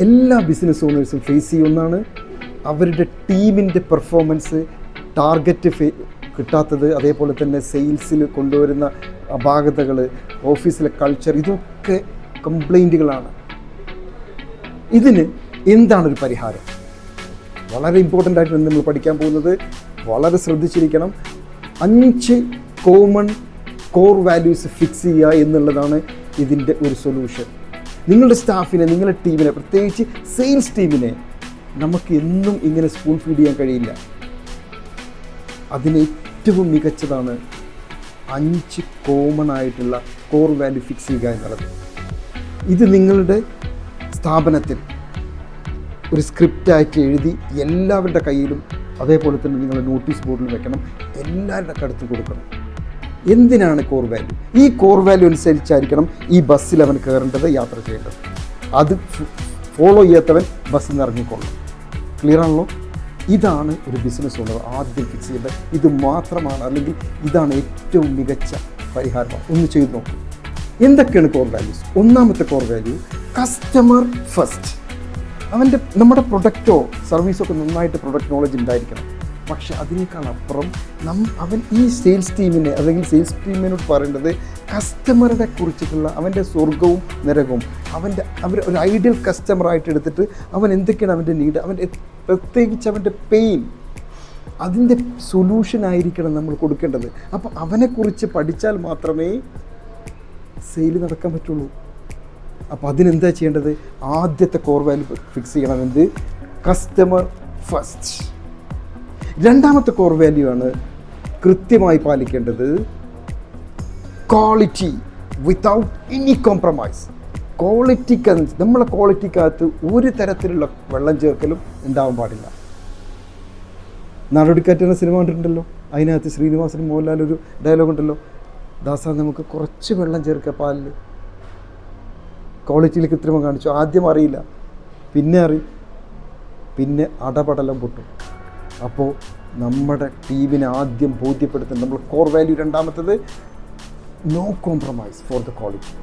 എല്ലാ business ഓണേഴ്സും face ചെയ്യുന്നതാണ്. അവരുടെ ടീമിൻ്റെ പെർഫോമൻസ്, ടാർഗറ്റ് കിട്ടാത്തത്, അതേപോലെ തന്നെ സെയിൽസിൽ കൊണ്ടുവരുന്ന അപാകതകൾ, ഓഫീസിലെ കൾച്ചർ, ഇതൊക്കെ കംപ്ലൈൻറ്റുകളാണ്. ഇതിന് എന്താണൊരു പരിഹാരം? വളരെ ഇമ്പോർട്ടൻ്റ് ആയിട്ട് നമ്മൾ പഠിക്കാൻ പോകുന്നത്, വളരെ ശ്രദ്ധിച്ചിരിക്കണം. 5 കോമൺ കോർ വാല്യൂസ് ഫിക്സ് ചെയ്യുക എന്നുള്ളതാണ് ഇതിൻ്റെ ഒരു സൊല്യൂഷൻ. നിങ്ങളുടെ സ്റ്റാഫിനെ, നിങ്ങളുടെ ടീമിനെ, പ്രത്യേകിച്ച് സെയിൽസ് ടീമിനെ നമുക്ക് എന്നും ഇങ്ങനെ സ്പൂൺ ഫീഡ് ചെയ്യാൻ കഴിയില്ല. അതിന് ഏറ്റവും മികച്ചതാണ് 5 കോമൺ ആയിട്ടുള്ള കോർ വാല്യൂ ഫിക്സ് ചെയ്യുക എന്നുള്ളത്. ഇത് നിങ്ങളുടെ സ്ഥാപനത്തിൽ ഒരു സ്ക്രിപ്റ്റായിട്ട് എഴുതി എല്ലാവരുടെ കയ്യിലും, അതേപോലെ തന്നെ നിങ്ങൾ നോട്ടീസ് ബോർഡിൽ വെക്കണം, എല്ലാവരുടെ അടുത്ത് കൊടുക്കണം. എന്തിനാണ് കോർ വാല്യൂ? ഈ കോർ വാല്യൂ അനുസരിച്ചായിരിക്കണം ഈ ബസ്സിൽ അവൻ കയറേണ്ടത്, യാത്ര ചെയ്യേണ്ടത്. അത് ഫോളോ ചെയ്യാത്തവൻ ബസ്സിൽ നിന്ന് ഇറങ്ങിക്കൊള്ളും. ക്ലിയർ ആണല്ലോ? ഇതാണ് ഒരു ബിസിനസ് ഓണർ ആദ്യം ഫിക്സ് ചെയ്യേണ്ടത്. ഇത് മാത്രമാണ്, അല്ലെങ്കിൽ ഇതാണ് ഏറ്റവും മികച്ച പരിഹാരം. ഒന്ന് ചെയ്ത് നോക്കും. എന്തൊക്കെയാണ് കോർ വാല്യൂസ്? ഒന്നാമത്തെ കോർ വാല്യൂ, കസ്റ്റമർ ഫസ്റ്റ്. നമ്മുടെ പ്രൊഡക്റ്റോ സർവീസോ ഒക്കെ നന്നായിട്ട് പ്രൊഡക്റ്റ് നോളജ് ഉണ്ടായിരിക്കണം. പക്ഷെ അതിനേക്കാൾ അപ്പുറം അവൻ ഈ സെയിൽസ് ടീമിനെ, അല്ലെങ്കിൽ സെയിൽസ് ടീമിനോട് പറയേണ്ടത് കസ്റ്റമറുടെ കുറിച്ചിട്ടുള്ള അവൻ്റെ സ്വർഗവും നരകവും, അവർ ഒരു ഐഡിയൽ കസ്റ്റമറായിട്ട് എടുത്തിട്ട് അവൻ എന്തൊക്കെയാണ് അവൻ്റെ നീഡ്, അവൻ്റെ പ്രത്യേകിച്ച് അവൻ്റെ പെയിൻ, അതിൻ്റെ സൊല്യൂഷനായിരിക്കണം നമ്മൾ കൊടുക്കേണ്ടത്. അപ്പോൾ അവനെക്കുറിച്ച് പഠിച്ചാൽ മാത്രമേ സെയിൽ നടക്കാൻ പറ്റുള്ളൂ. അപ്പോൾ അതിനെന്താ ചെയ്യേണ്ടത്? ആദ്യത്തെ കോർ വാല്യൂ ഫിക്സ് ചെയ്യണം. എന്ത്? Customer first. രണ്ടാമത്തെ കോർ വാല്യൂ ആണ് കൃത്യമായി പാലിക്കേണ്ടത്, ക്വാളിറ്റി വിത്തൗട്ട് എനി കോംപ്രമൈസ്. നമ്മളെ ക്വാളിറ്റിക്കകത്ത് ഒരു തരത്തിലുള്ള വെള്ളം ചേർക്കലും ഉണ്ടാവാൻ പാടില്ല. നാടോടിക്കാറ്റ് സിനിമ കണ്ടിട്ടുണ്ടല്ലോ, അതിനകത്ത് ശ്രീനിവാസനും മോഹൻലാൽ ഒരു ഡയലോഗ് ഉണ്ടല്ലോ, ദാസാ നമുക്ക് കുറച്ച് വെള്ളം ചേർക്കുക പാലിൽ. ക്വാളിറ്റിയിൽ കൃത്രിമം കാണിച്ചു. ആദ്യം അറിയില്ല, പിന്നെ അടപടലം പൊട്ടും. അപ്പോൾ നമ്മുടെ ടീമിനെ ആദ്യം ബോധ്യപ്പെടുത്തുന്നത് നമ്മൾ കോർ വാല്യൂ. രണ്ടാമത്തത്, no compromise for the quality.